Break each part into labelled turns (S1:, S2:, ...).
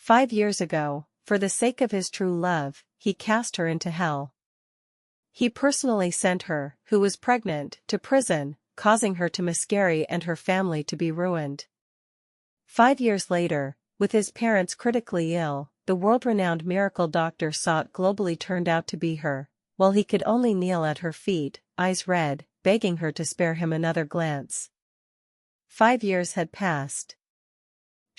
S1: 5 years ago, for the sake of his true love, he cast her into hell. He personally sent her, who was pregnant, to prison, causing her to miscarry and her family to be ruined. 5 years later, with his parents critically ill, the world-renowned miracle doctor sought globally turned out to be her, while he could only kneel at her feet, eyes red, begging her to spare him another glance. 5 years had passed.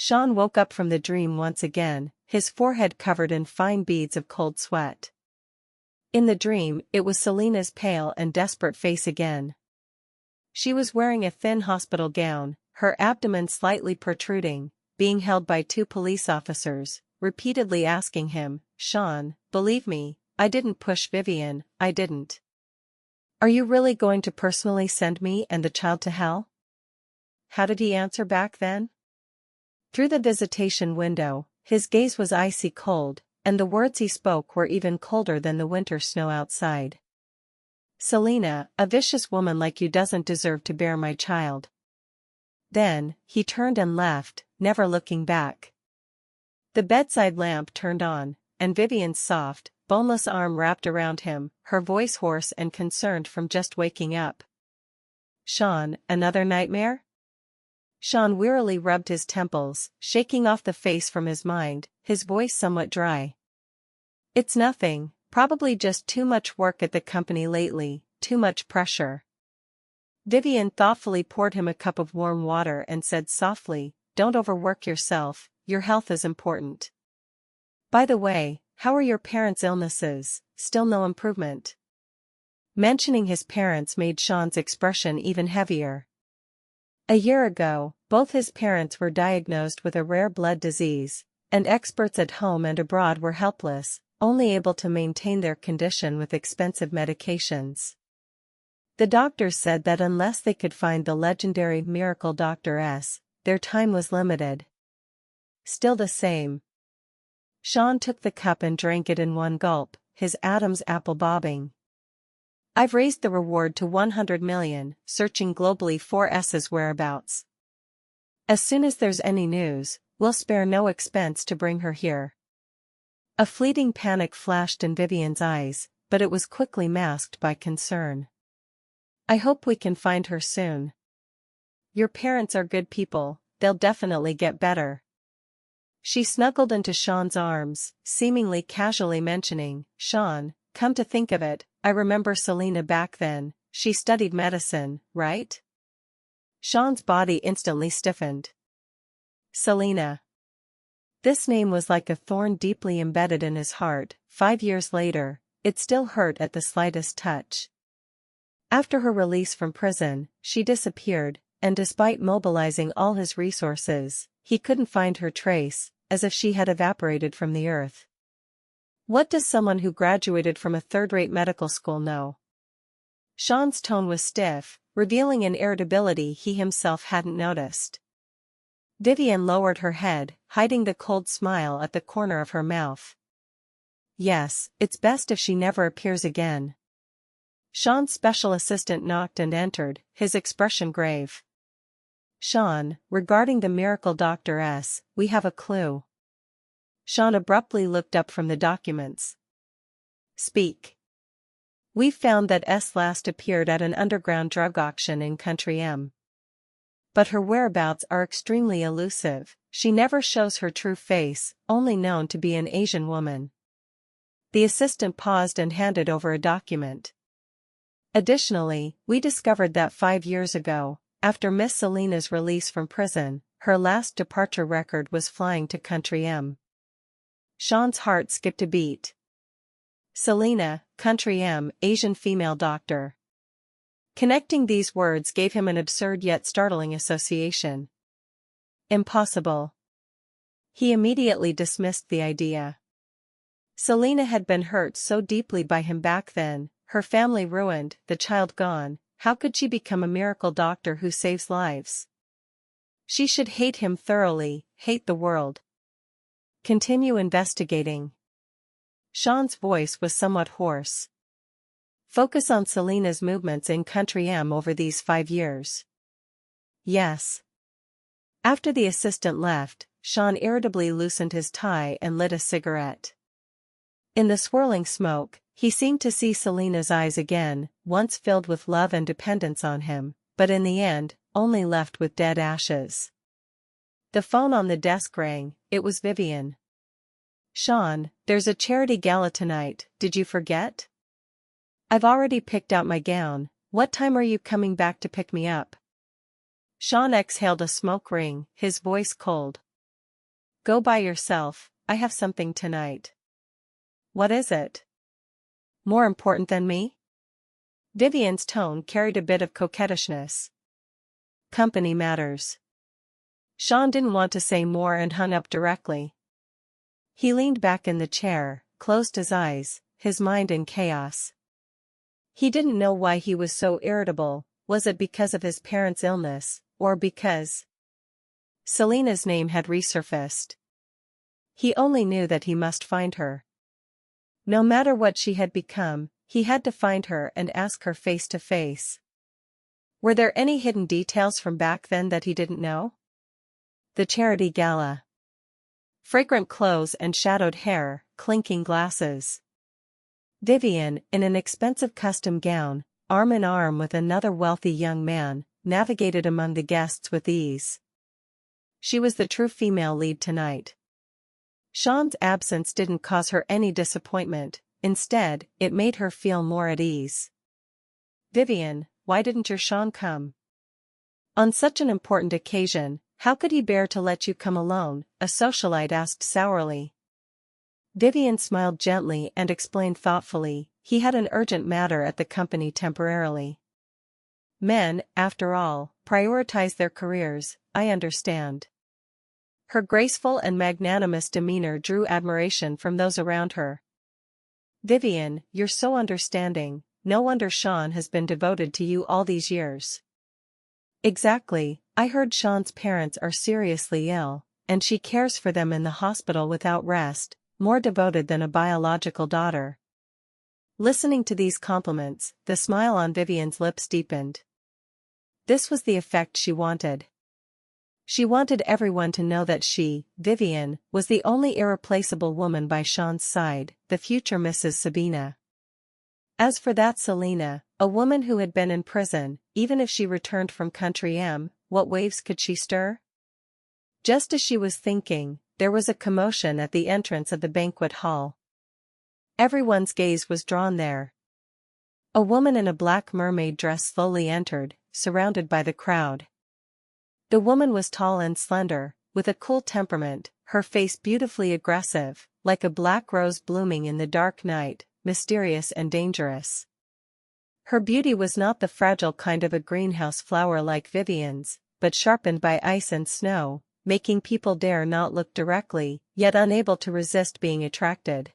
S1: Sean woke up from the dream once again, his forehead covered in fine beads of cold sweat. In the dream, it was Selena's pale and desperate face again. She was wearing a thin hospital gown, her abdomen slightly protruding, being held by 2 police officers, repeatedly asking him, "Sean, believe me, I didn't push Vivian, I didn't. Are you really going to personally send me and the child to hell?" How did he answer back then? Through the visitation window, his gaze was icy cold, and the words he spoke were even colder than the winter snow outside. "Selena, a vicious woman like you doesn't deserve to bear my child." Then, he turned and left, never looking back. The bedside lamp turned on, and Vivian's soft, boneless arm wrapped around him, her voice hoarse and concerned from just waking up. "Sean, another nightmare?" Sean wearily rubbed his temples, shaking off the face from his mind, his voice somewhat dry. "It's nothing, probably just too much work at the company lately, too much pressure." Vivian thoughtfully poured him a cup of warm water and said softly, "Don't overwork yourself, your health is important. By the way, how are your parents' illnesses, still no improvement?" Mentioning his parents made Sean's expression even heavier. A year ago, both his parents were diagnosed with a rare blood disease, and experts at home and abroad were helpless, only able to maintain their condition with expensive medications. The doctors said that unless they could find the legendary miracle Dr. S, their time was limited. Still the same. Sean took the cup and drank it in one gulp, his Adam's apple bobbing. "I've raised the reward to 100 million, searching globally for S's whereabouts. As soon as there's any news, we'll spare no expense to bring her here." A fleeting panic flashed in Vivian's eyes, but it was quickly masked by concern. "I hope we can find her soon. Your parents are good people, they'll definitely get better." She snuggled into Sean's arms, seemingly casually mentioning, "Sean, come to think of it, I remember Selena back then, she studied medicine, right?" Sean's body instantly stiffened. Selena. This name was like a thorn deeply embedded in his heart. 5 years later, it still hurt at the slightest touch. After her release from prison, she disappeared, and despite mobilizing all his resources, he couldn't find her trace, as if she had evaporated from the earth. What does someone who graduated from a third-rate medical school know? Sean's tone was stiff, revealing an irritability he himself hadn't noticed. Vivian lowered her head, hiding the cold smile at the corner of her mouth. "Yes, it's best if she never appears again." Sean's special assistant knocked and entered, his expression grave. "Sean, regarding the miracle Dr. S, we have a clue." Sean abruptly looked up from the documents. "Speak." "We've found that S last appeared at an underground drug auction in Country M. But her whereabouts are extremely elusive, she never shows her true face, only known to be an Asian woman." The assistant paused and handed over a document. "Additionally, we discovered that 5 years ago, after Miss Selena's release from prison, her last departure record was flying to Country M." Sean's heart skipped a beat. Selena, Country M, Asian female doctor. Connecting these words gave him an absurd yet startling association. Impossible. He immediately dismissed the idea. Selena had been hurt so deeply by him back then, her family ruined, the child gone. How could she become a miracle doctor who saves lives? She should hate him thoroughly, hate the world. Continue investigating. Sean's voice was somewhat hoarse. Focus on Selena's movements in Country M over these 5 years. Yes. After the assistant left, Sean irritably loosened his tie and lit a cigarette. In the swirling smoke, he seemed to see Selena's eyes again, once filled with love and dependence on him, but in the end, only left with dead ashes. The phone on the desk rang. It was Vivian. "Sean, there's a charity gala tonight, did you forget? I've already picked out my gown. What time are you coming back to pick me up?" Sean exhaled a smoke ring, his voice cold. "Go by yourself, I have something tonight." "What is it? More important than me?" Vivian's tone carried a bit of coquettishness. "Company matters." Sean didn't want to say more and hung up directly. He leaned back in the chair, closed his eyes, his mind in chaos. He didn't know why he was so irritable. Was it because of his parents' illness, or because Selena's name had resurfaced? He only knew that he must find her. No matter what she had become, he had to find her and ask her face to face. Were there any hidden details from back then that he didn't know? The charity gala. Fragrant clothes and shadowed hair, clinking glasses. Vivian, in an expensive custom gown, arm in arm with another wealthy young man, navigated among the guests with ease. She was the true female lead tonight. Sean's absence didn't cause her any disappointment, instead, it made her feel more at ease. "Vivian, why didn't your Sean come?" "On such an important occasion, how could he bear to let you come alone?" a socialite asked sourly. Vivian smiled gently and explained thoughtfully, "He had an urgent matter at the company temporarily. Men, after all, prioritize their careers, I understand." Her graceful and magnanimous demeanor drew admiration from those around her. "Vivian, you're so understanding, no wonder Sean has been devoted to you all these years." "Exactly, I heard Sean's parents are seriously ill, and she cares for them in the hospital without rest, more devoted than a biological daughter." Listening to these compliments, the smile on Vivian's lips deepened. This was the effect she wanted. She wanted everyone to know that she, Vivian, was the only irreplaceable woman by Sean's side, the future Mrs. Sabina. As for that Selena, a woman who had been in prison, even if she returned from country M, what waves could she stir? Just as she was thinking, there was a commotion at the entrance of the banquet hall. Everyone's gaze was drawn there. A woman in a black mermaid dress slowly entered, surrounded by the crowd. The woman was tall and slender, with a cool temperament, her face beautifully aggressive, like a black rose blooming in the dark night, mysterious and dangerous. Her beauty was not the fragile kind of a greenhouse flower like Vivian's, but sharpened by ice and snow, making people dare not look directly, yet unable to resist being attracted.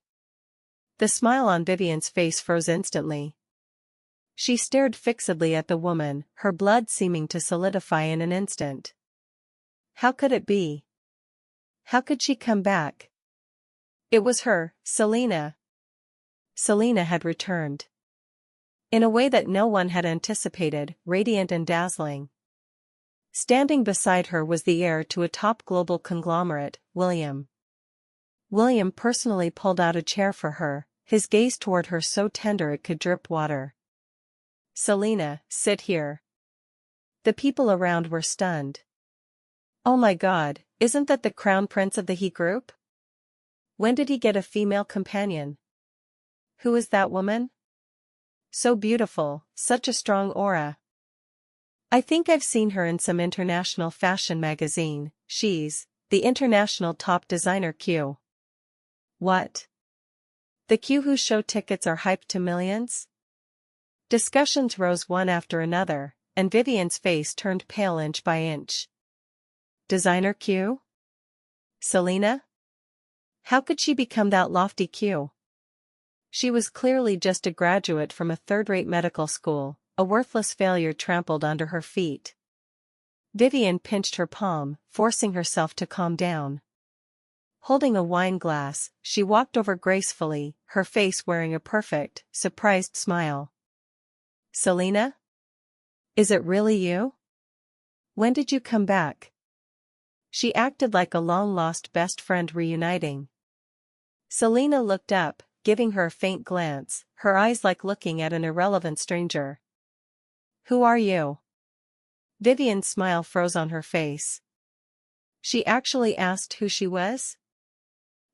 S1: The smile on Vivian's face froze instantly. She stared fixedly at the woman, her blood seeming to solidify in an instant. How could it be? How could she come back? It was her, Selena. Selena had returned. In a way that no one had anticipated, radiant and dazzling. Standing beside her was the heir to a top global conglomerate, William. William personally pulled out a chair for her, his gaze toward her so tender it could drip water. "Selena, sit here." The people around were stunned. "Oh my God, isn't that the crown prince of the He group? When did he get a female companion? Who is that woman? So beautiful, such a strong aura. I think I've seen her in some international fashion magazine. She's the international top designer Q." "What? The Q whose show tickets are hyped to millions?" Discussions rose one after another, and Vivian's face turned pale inch by inch. Designer Q? Selena? How could she become that lofty Q? She was clearly just a graduate from a third-rate medical school, a worthless failure trampled under her feet. Vivian pinched her palm, forcing herself to calm down. Holding a wine glass, she walked over gracefully, her face wearing a perfect, surprised smile. "Selena? Is it really you? When did you come back?" She acted like a long-lost best friend reuniting. Selena looked up, giving her a faint glance, her eyes like looking at an irrelevant stranger. "Who are you?" Vivian's smile froze on her face. She actually asked who she was?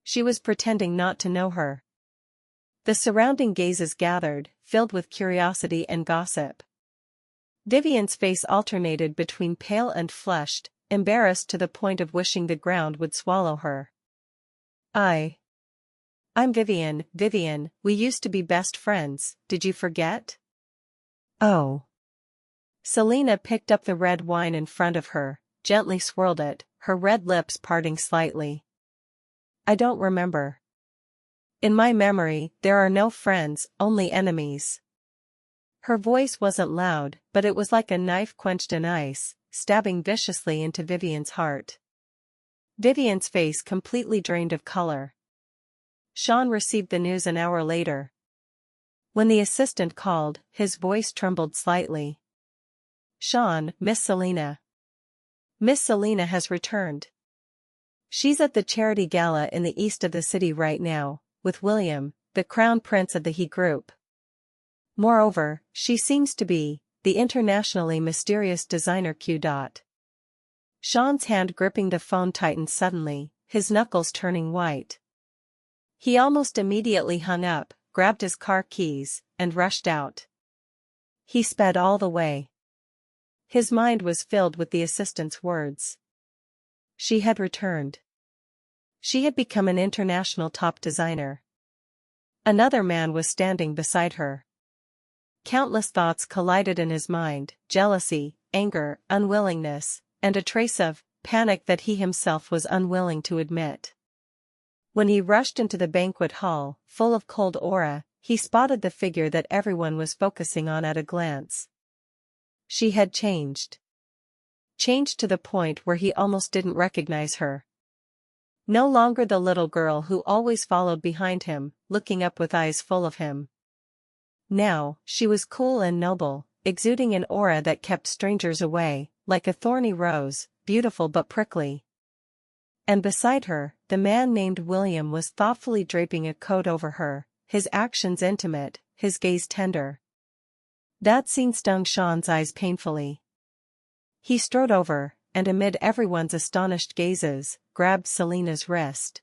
S1: She was pretending not to know her. The surrounding gazes gathered, filled with curiosity and gossip. Vivian's face alternated between pale and flushed, embarrassed to the point of wishing the ground would swallow her. I'm Vivian, we used to be best friends, did you forget?" "Oh." Selena picked up the red wine in front of her, gently swirled it, her red lips parting slightly. "I don't remember. In my memory, there are no friends, only enemies." Her voice wasn't loud, but it was like a knife quenched in ice, stabbing viciously into Vivian's heart. Vivian's face completely drained of color. Sean received the news an hour later. When the assistant called, his voice trembled slightly. "Sean, Miss Selena. Miss Selena has returned. She's at the charity gala in the east of the city right now, with William, the crown prince of the He group. Moreover, she seems to be the internationally mysterious designer Q. Sean's hand gripping the phone tightened suddenly, his knuckles turning white. He almost immediately hung up, grabbed his car keys, and rushed out. He sped all the way. His mind was filled with the assistant's words. She had returned. She had become an international top designer. Another man was standing beside her. Countless thoughts collided in his mind, jealousy, anger, unwillingness, and a trace of panic that he himself was unwilling to admit. When he rushed into the banquet hall, full of cold aura, he spotted the figure that everyone was focusing on at a glance. She had changed. Changed to the point where he almost didn't recognize her. No longer the little girl who always followed behind him, looking up with eyes full of him. Now, she was cool and noble, exuding an aura that kept strangers away, like a thorny rose, beautiful but prickly. And beside her, the man named William was thoughtfully draping a coat over her, his actions intimate, his gaze tender. That scene stung Sean's eyes painfully. He strode over, and amid everyone's astonished gazes, grabbed Selena's wrist.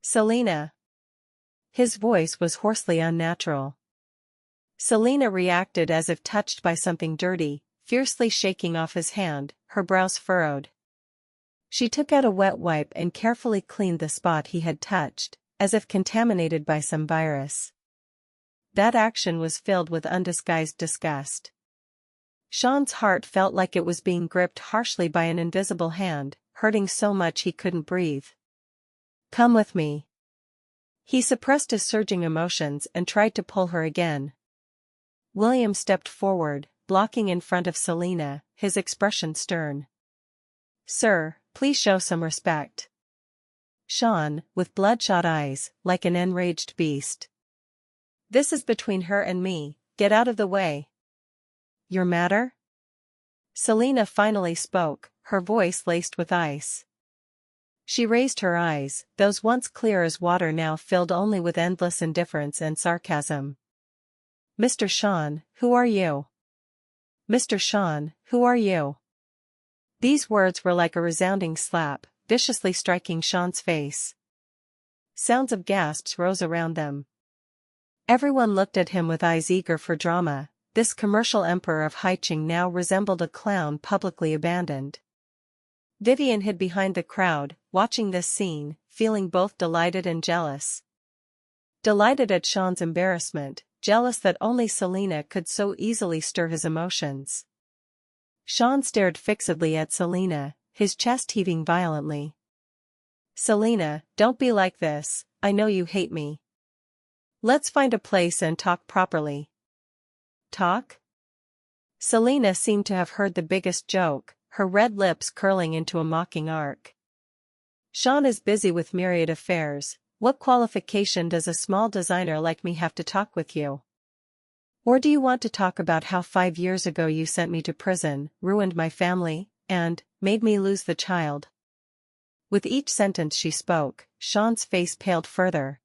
S1: "Selena." His voice was hoarsely unnatural. Selena reacted as if touched by something dirty, fiercely shaking off his hand, her brows furrowed. She took out a wet wipe and carefully cleaned the spot he had touched, as if contaminated by some virus. That action was filled with undisguised disgust. Sean's heart felt like it was being gripped harshly by an invisible hand, hurting so much he couldn't breathe. "Come with me." He suppressed his surging emotions and tried to pull her again. William stepped forward, blocking in front of Selena, his expression stern. "Sir, please show some respect." Sean, with bloodshot eyes, like an enraged beast. "This is between her and me, get out of the way." "Your matter?" Selena finally spoke, her voice laced with ice. She raised her eyes, those once clear as water now filled only with endless indifference and sarcasm. "Mr. Sean, who are you? Mr. Sean, who are you?" These words were like a resounding slap, viciously striking Sean's face. Sounds of gasps rose around them. Everyone looked at him with eyes eager for drama. This commercial emperor of Haicheng now resembled a clown publicly abandoned. Vivian hid behind the crowd, watching this scene, feeling both delighted and jealous. Delighted at Sean's embarrassment, jealous that only Selena could so easily stir his emotions. Sean stared fixedly at Selena, his chest heaving violently. "Selena, don't be like this, I know you hate me. Let's find a place and talk properly." "Talk?" Selena seemed to have heard the biggest joke, her red lips curling into a mocking arc. "Sean is busy with myriad affairs, what qualification does a small designer like me have to talk with you? Or do you want to talk about how 5 years ago you sent me to prison, ruined my family, and made me lose the child?" With each sentence she spoke, Sean's face paled further.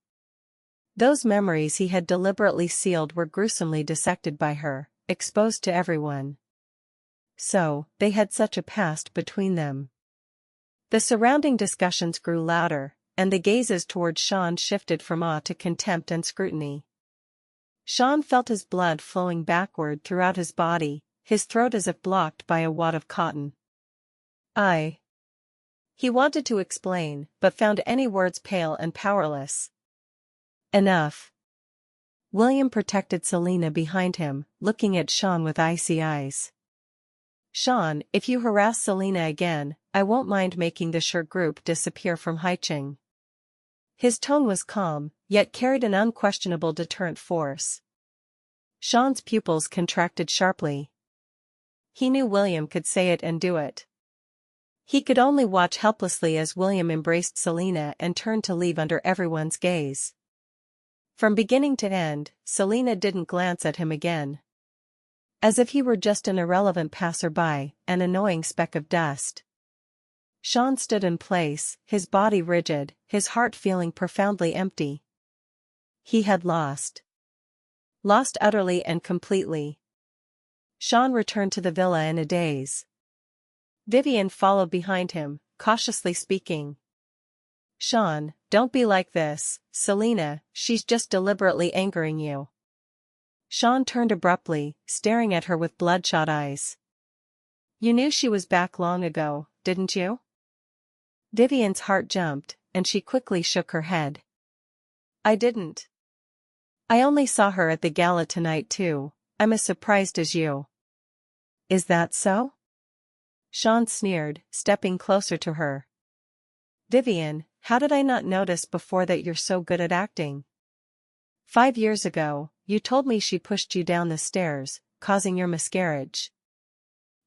S1: Those memories he had deliberately sealed were gruesomely dissected by her, exposed to everyone. So, they had such a past between them. The surrounding discussions grew louder, and the gazes toward Sean shifted from awe to contempt and scrutiny. Sean felt his blood flowing backward throughout his body, his throat as if blocked by a wad of cotton. He wanted to explain, but found any words pale and powerless. Enough. William protected Selena behind him, looking at Sean with icy eyes. Sean, if you harass Selena again, I won't mind making the Sher group disappear from Haicheng. His tone was calm, yet carried an unquestionable deterrent force. Sean's pupils contracted sharply. He knew William could say it and do it. He could only watch helplessly as William embraced Selena and turned to leave under everyone's gaze. From beginning to end, Selena didn't glance at him again. As if he were just an irrelevant passerby, an annoying speck of dust. Sean stood in place, his body rigid, his heart feeling profoundly empty. He had lost. Lost utterly and completely. Sean returned to the villa in a daze. Vivian followed behind him, cautiously speaking. Sean, don't be like this, Selena, she's just deliberately angering you. Sean turned abruptly, staring at her with bloodshot eyes. You knew she was back long ago, didn't you? Vivian's heart jumped, and she quickly shook her head. I didn't. I only saw her at the gala tonight too. I'm as surprised as you. Is that so? Sean sneered, stepping closer to her. Vivian, how did I not notice before that you're so good at acting? 5 years ago, you told me she pushed you down the stairs, causing your miscarriage.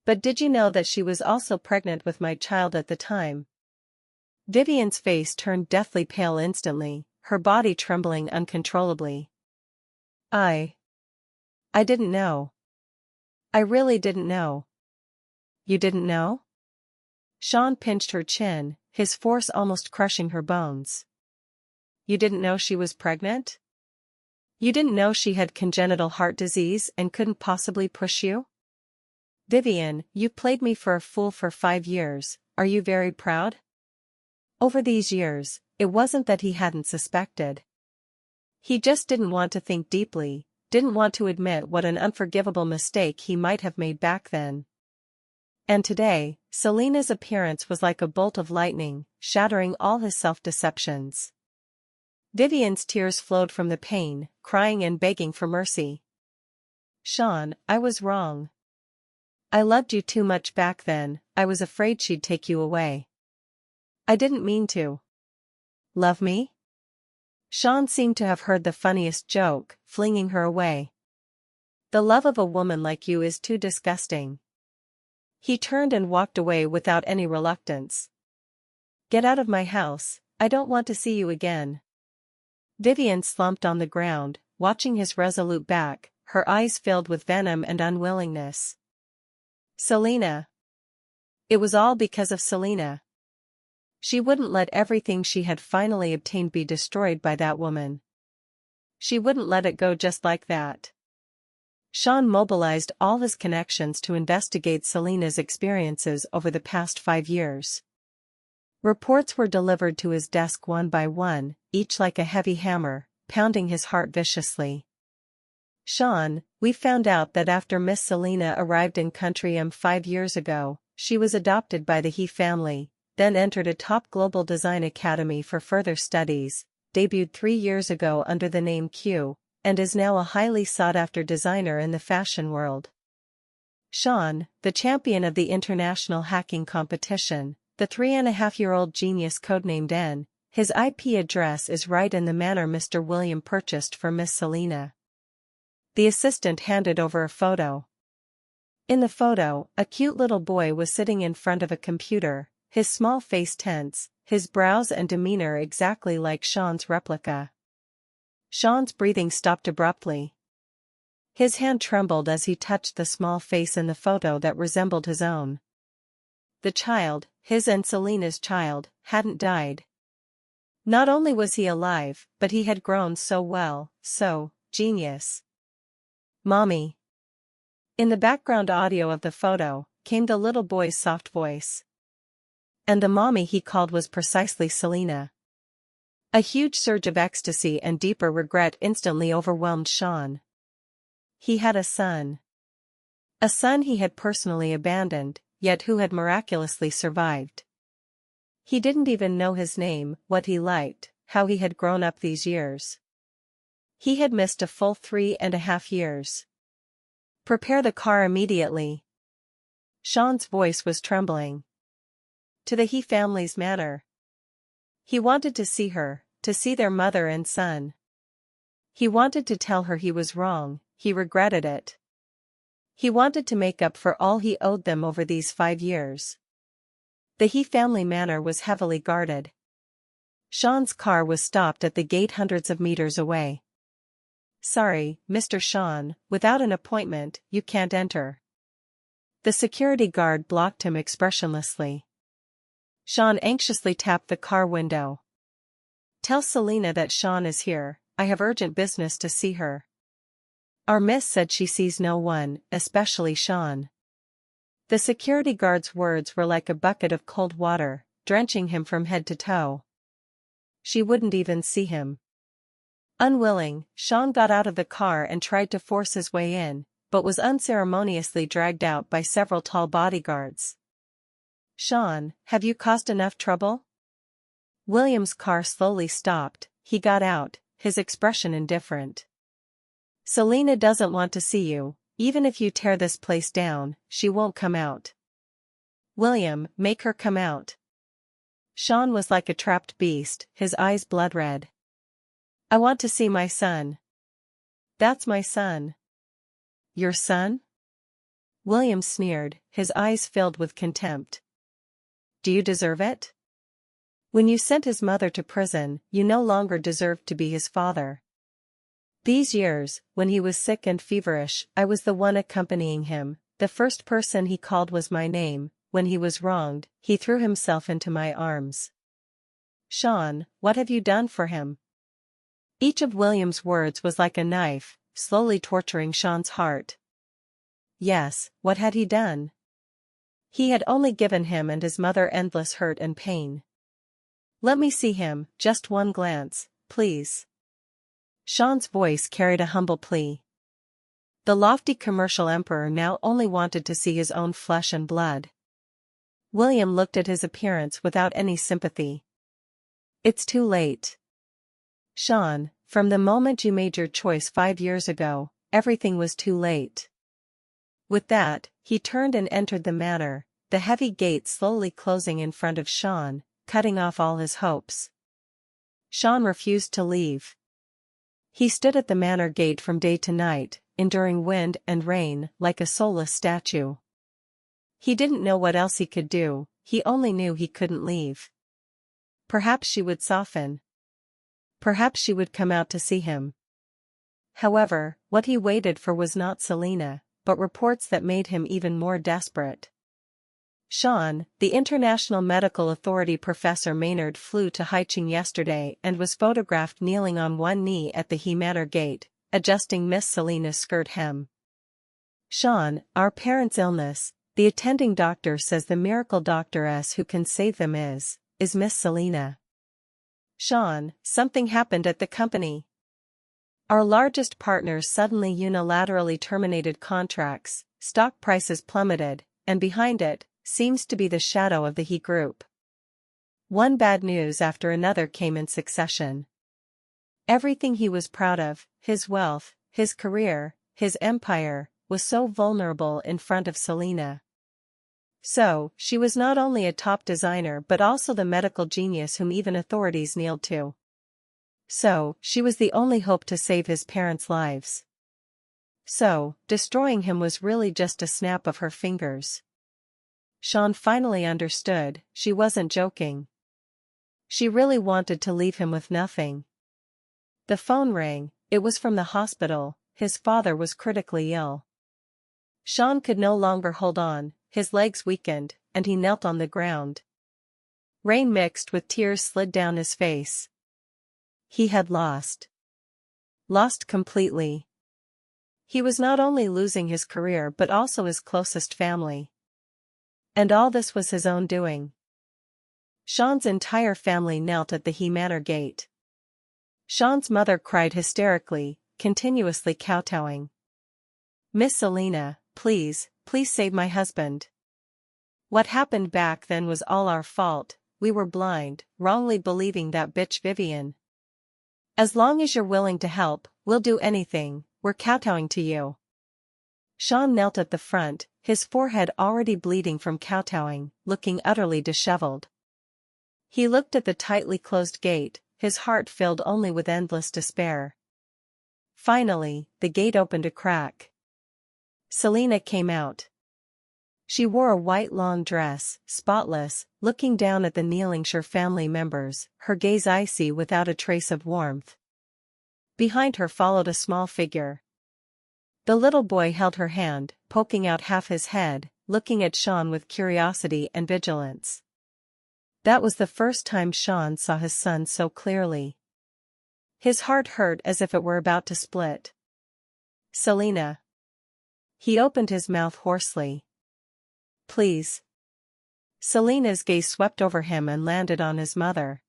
S1: But did you know that she was also pregnant with my child at the time? Vivian's face turned deathly pale instantly, her body trembling uncontrollably. I didn't know. I really didn't know. You didn't know? Sean pinched her chin, his force almost crushing her bones. You didn't know she was pregnant? You didn't know she had congenital heart disease and couldn't possibly push you? Vivian, you played me for a fool for 5 years, are you very proud? Over these years, it wasn't that he hadn't suspected. He just didn't want to think deeply, didn't want to admit what an unforgivable mistake he might have made back then. And today, Selena's appearance was like a bolt of lightning, shattering all his self-deceptions. Vivian's tears flowed from the pain, crying and begging for mercy. Sean, I was wrong. I loved you too much back then, I was afraid she'd take you away. I didn't mean to. Love me? Sean seemed to have heard the funniest joke, flinging her away. The love of a woman like you is too disgusting. He turned and walked away without any reluctance. Get out of my house, I don't want to see you again. Vivian slumped on the ground, watching his resolute back, her eyes filled with venom and unwillingness. Selena. It was all because of Selena. She wouldn't let everything she had finally obtained be destroyed by that woman. She wouldn't let it go just like that. Sean mobilized all his connections to investigate Selena's experiences over the past 5 years. Reports were delivered to his desk one by one, each like a heavy hammer, pounding his heart viciously. Sean, we found out that after Miss Selena arrived in Country M 5 years ago, she was adopted by the He family, then entered a top global design academy for further studies, debuted 3 years ago under the name Q, and is now a highly sought-after designer in the fashion world. Sean, the champion of the international hacking competition, the 3.5-year-old genius codenamed N, his IP address is right in the manner Mr. William purchased for Miss Selena. The assistant handed over a photo. In the photo, a cute little boy was sitting in front of a computer, his small face tense, his brows and demeanor exactly like Sean's replica. Sean's breathing stopped abruptly. His hand trembled as he touched the small face in the photo that resembled his own. The child, his and Selena's child, hadn't died. Not only was he alive, but he had grown so well, so genius. Mommy. In the background audio of the photo, came the little boy's soft voice. And the mommy he called was precisely Selena. A huge surge of ecstasy and deeper regret instantly overwhelmed Sean. He had a son. A son he had personally abandoned, yet who had miraculously survived. He didn't even know his name, what he liked, how he had grown up these years. He had missed a full 3.5 years. Prepare the car immediately. Sean's voice was trembling. To the He family's manor. He wanted to see her, to see their mother and son. He wanted to tell her he was wrong, he regretted it. He wanted to make up for all he owed them over these 5 years. The He family manor was heavily guarded. Sean's car was stopped at the gate hundreds of meters away. Sorry, Mr. Sean, without an appointment, you can't enter. The security guard blocked him expressionlessly. Sean anxiously tapped the car window. Tell Selena that Sean is here, I have urgent business to see her. Our miss said she sees no one, especially Sean. The security guard's words were like a bucket of cold water, drenching him from head to toe. She wouldn't even see him. Unwilling, Sean got out of the car and tried to force his way in, but was unceremoniously dragged out by several tall bodyguards. Sean, have you caused enough trouble? William's car slowly stopped, he got out, his expression indifferent. Selena doesn't want to see you, even if you tear this place down, she won't come out. William, make her come out. Sean was like a trapped beast, his eyes blood red. I want to see my son. That's my son. Your son? William sneered, his eyes filled with contempt. Do you deserve it? When you sent his mother to prison, you no longer deserved to be his father. These years, when he was sick and feverish, I was the one accompanying him, the first person he called was my name, when he was wronged, he threw himself into my arms. Sean, what have you done for him? Each of William's words was like a knife, slowly torturing Sean's heart. Yes, what had he done? He had only given him and his mother endless hurt and pain. Let me see him, just one glance, please. Sean's voice carried a humble plea. The lofty commercial emperor now only wanted to see his own flesh and blood. William looked at his appearance without any sympathy. It's too late. Sean, from the moment you made your choice 5 years ago, everything was too late. With that, he turned and entered the manor, the heavy gate slowly closing in front of Sean, cutting off all his hopes. Sean refused to leave. He stood at the manor gate from day to night, enduring wind and rain, like a soulless statue. He didn't know what else he could do, he only knew he couldn't leave. Perhaps she would soften. Perhaps she would come out to see him. However, what he waited for was not Selena, but reports that made him even more desperate. Sean, the International Medical Authority Professor Maynard flew to Haicheng yesterday and was photographed kneeling on one knee at the He Manor gate, adjusting Miss Selena's skirt hem. Sean, our parents' illness, the attending doctor says the miracle doctoress who can save them is Miss Selena. Sean, something happened at the company. Our largest partners suddenly unilaterally terminated contracts, stock prices plummeted, and behind it, seems to be the shadow of the He Group. One bad news after another came in succession. Everything he was proud of, his wealth, his career, his empire, was so vulnerable in front of Selena. So, she was not only a top designer but also the medical genius whom even authorities kneeled to. So, she was the only hope to save his parents' lives. So, destroying him was really just a snap of her fingers. Sean finally understood, she wasn't joking. She really wanted to leave him with nothing. The phone rang, it was from the hospital, his father was critically ill. Sean could no longer hold on, his legs weakened, and he knelt on the ground, Rain mixed with tears slid down his face. He had lost. Lost completely. He was not only losing his career but also his closest family. And all this was his own doing. Sean's entire family knelt at the He Manor gate. Sean's mother cried hysterically, continuously kowtowing. "Miss Selena, please, please save my husband. What happened back then was all our fault, we were blind, wrongly believing that bitch Vivian. As long as you're willing to help, we'll do anything, we're kowtowing to you." Sean knelt at the front, his forehead already bleeding from kowtowing, looking utterly disheveled. He looked at the tightly closed gate, his heart filled only with endless despair. Finally, the gate opened a crack. Selena came out. She wore a white lawn dress, spotless, looking down at the kneeling Sher family members, her gaze icy without a trace of warmth. Behind her followed a small figure. The little boy held her hand, poking out half his head, looking at Sean with curiosity and vigilance. That was the first time Sean saw his son so clearly. His heart hurt as if it were about to split. "Selena." He opened his mouth hoarsely. "Please." Selena's gaze swept over him and landed on his mother.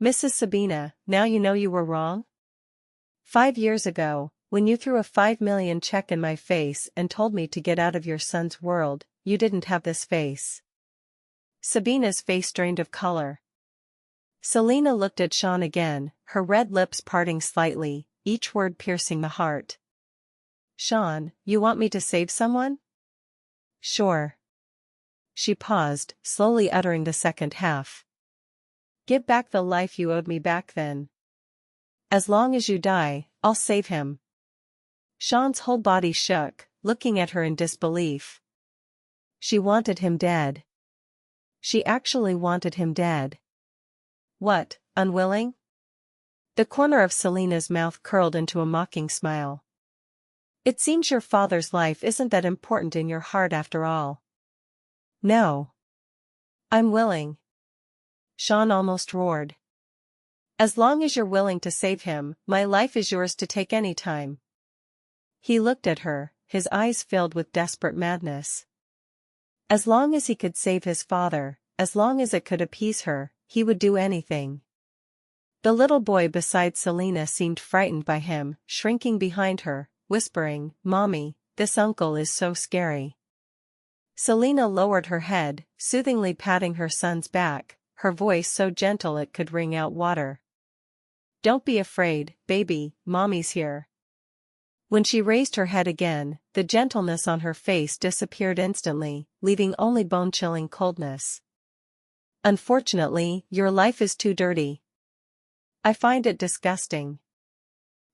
S1: "Mrs. Sabina, now you know you were wrong? 5 years ago, when you threw a 5 million check in my face and told me to get out of your son's world, you didn't have this face." Sabina's face drained of color. Selena looked at Sean again, her red lips parting slightly, each word piercing the heart. "Sean, you want me to save someone?" "Sure." She paused, slowly uttering the second half. "Give back the life you owed me back then. As long as you die, I'll save him." Sean's whole body shook, looking at her in disbelief. She wanted him dead. She actually wanted him dead. What, unwilling? The corner of Selena's mouth curled into a mocking smile. "It seems your father's life isn't that important in your heart after all." "No. I'm willing." Sean almost roared. "As long as you're willing to save him, my life is yours to take any time." He looked at her, his eyes filled with desperate madness. As long as he could save his father, as long as it could appease her, he would do anything. The little boy beside Selena seemed frightened by him, shrinking behind her, whispering, "Mommy, this uncle is so scary." Selena lowered her head, soothingly patting her son's back, her voice so gentle it could wring out water. "Don't be afraid, baby, Mommy's here." When she raised her head again, the gentleness on her face disappeared instantly, leaving only bone-chilling coldness. "Unfortunately, your life is too dirty. I find it disgusting."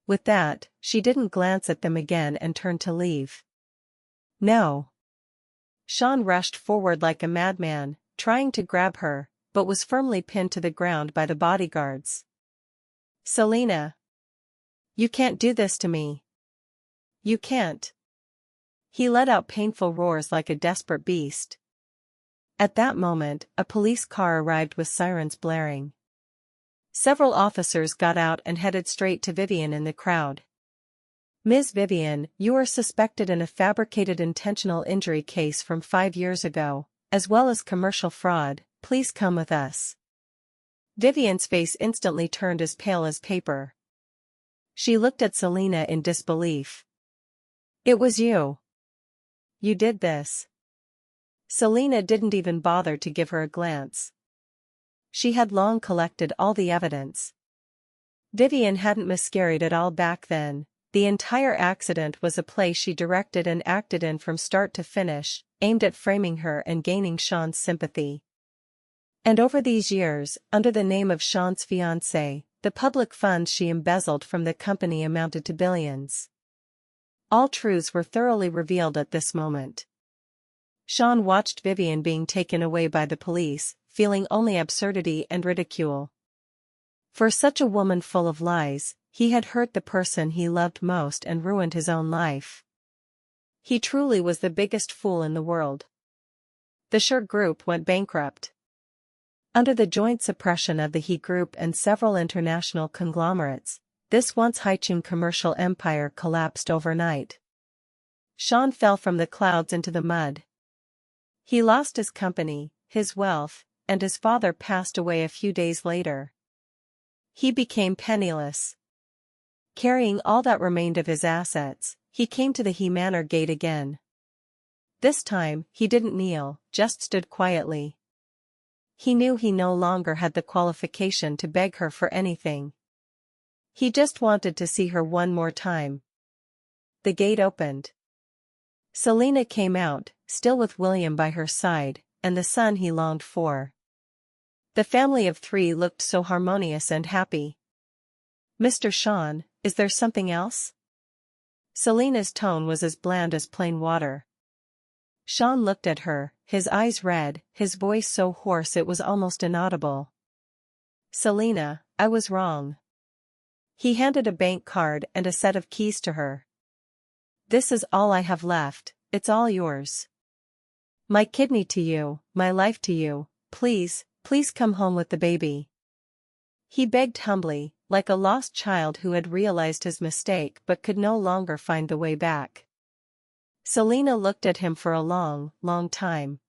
S1: With that, she didn't glance at them again and turned to leave. "No." Sean rushed forward like a madman, trying to grab her, but was firmly pinned to the ground by the bodyguards. "Selena! You can't do this to me. You can't." He let out painful roars like a desperate beast. At that moment, a police car arrived with sirens blaring. Several officers got out and headed straight to Vivian in the crowd. "Ms. Vivian, you are suspected in a fabricated intentional injury case from 5 years ago, as well as commercial fraud. Please come with us." Vivian's face instantly turned as pale as paper. She looked at Selena in disbelief. "It was you. You did this." Selena didn't even bother to give her a glance. She had long collected all the evidence. Vivian hadn't miscarried at all back then. The entire accident was a play she directed and acted in from start to finish, aimed at framing her and gaining Sean's sympathy. And over these years, under the name of Sean's fiancé, the public funds she embezzled from the company amounted to billions. All truths were thoroughly revealed at this moment. Sean watched Vivian being taken away by the police, feeling only absurdity and ridicule. For such a woman full of lies, he had hurt the person he loved most and ruined his own life. He truly was the biggest fool in the world. The Sher Group went bankrupt. Under the joint suppression of the He Group and several international conglomerates, this once high-tune commercial empire collapsed overnight. Sean fell from the clouds into the mud. He lost his company, his wealth, and his father passed away a few days later. He became penniless. Carrying all that remained of his assets, he came to the He Manor gate again. This time, he didn't kneel, just stood quietly. He knew he no longer had the qualification to beg her for anything. He just wanted to see her one more time. The gate opened. Selena came out, still with William by her side, and the son he longed for. The family of three looked so harmonious and happy. "Mr. Sean, is there something else?" Selena's tone was as bland as plain water. Sean looked at her, his eyes red, his voice so hoarse it was almost inaudible. "Selena, I was wrong." He handed a bank card and a set of keys to her. "This is all I have left, it's all yours. My kidney to you, my life to you, please, please come home with the baby." He begged humbly, like a lost child who had realized his mistake but could no longer find the way back. Selena looked at him for a long, long time.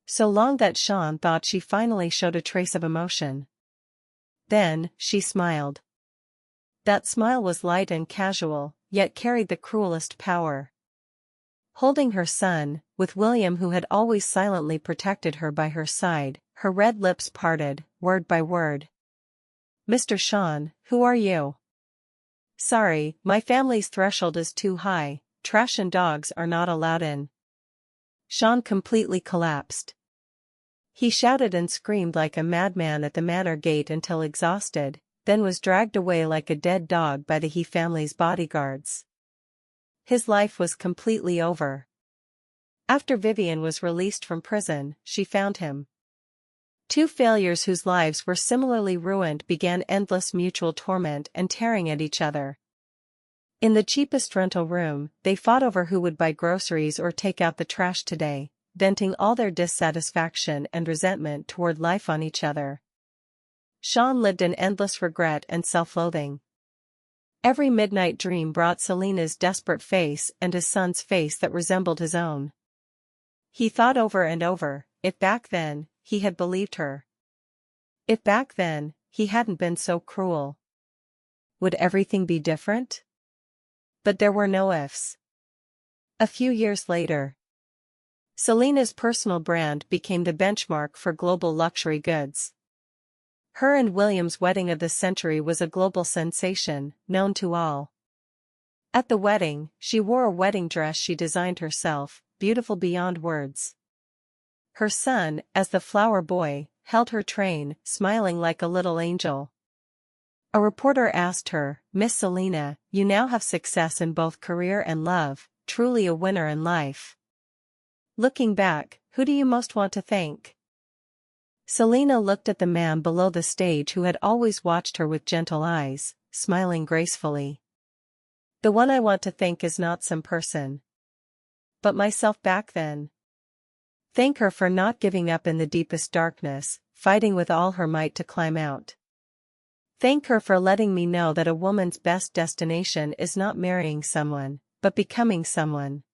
S1: So long that Sean thought she finally showed a trace of emotion. Then, she smiled. That smile was light and casual, yet carried the cruelest power. Holding her son, with William who had always silently protected her by her side, her red lips parted, word by word. "Mr. Sean, who are you?" "Sorry, my family's threshold is too high, trash and dogs are not allowed in." Sean completely collapsed. He shouted and screamed like a madman at the manor gate until exhausted, then was dragged away like a dead dog by the He family's bodyguards. His life was completely over. After Vivian was released from prison, she found him. Two failures whose lives were similarly ruined began endless mutual torment and tearing at each other. In the cheapest rental room, they fought over who would buy groceries or take out the trash today, venting all their dissatisfaction and resentment toward life on each other. Sean lived in endless regret and self-loathing. Every midnight dream brought Selena's desperate face and his son's face that resembled his own. He thought over and over, if back then, he had believed her. If back then, he hadn't been so cruel. Would everything be different? But there were no ifs. A few years later, Selena's personal brand became the benchmark for global luxury goods. Her and William's wedding of the century was a global sensation, known to all. At the wedding, she wore a wedding dress she designed herself, beautiful beyond words. Her son, as the flower boy, held her train, smiling like a little angel. A reporter asked her, "Miss Selena, you now have success in both career and love, truly a winner in life. Looking back, who do you most want to thank?" Selena looked at the man below the stage who had always watched her with gentle eyes, smiling gracefully. "The one I want to thank is not some person, but myself back then. Thank her for not giving up in the deepest darkness, fighting with all her might to climb out. Thank her for letting me know that a woman's best destination is not marrying someone, but becoming someone."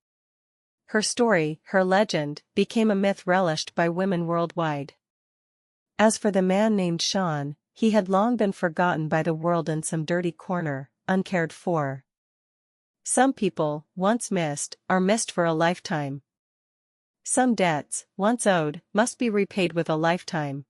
S1: Her story, her legend, became a myth relished by women worldwide. As for the man named Sean, he had long been forgotten by the world in some dirty corner, uncared for. Some people, once missed, are missed for a lifetime. Some debts, once owed, must be repaid with a lifetime.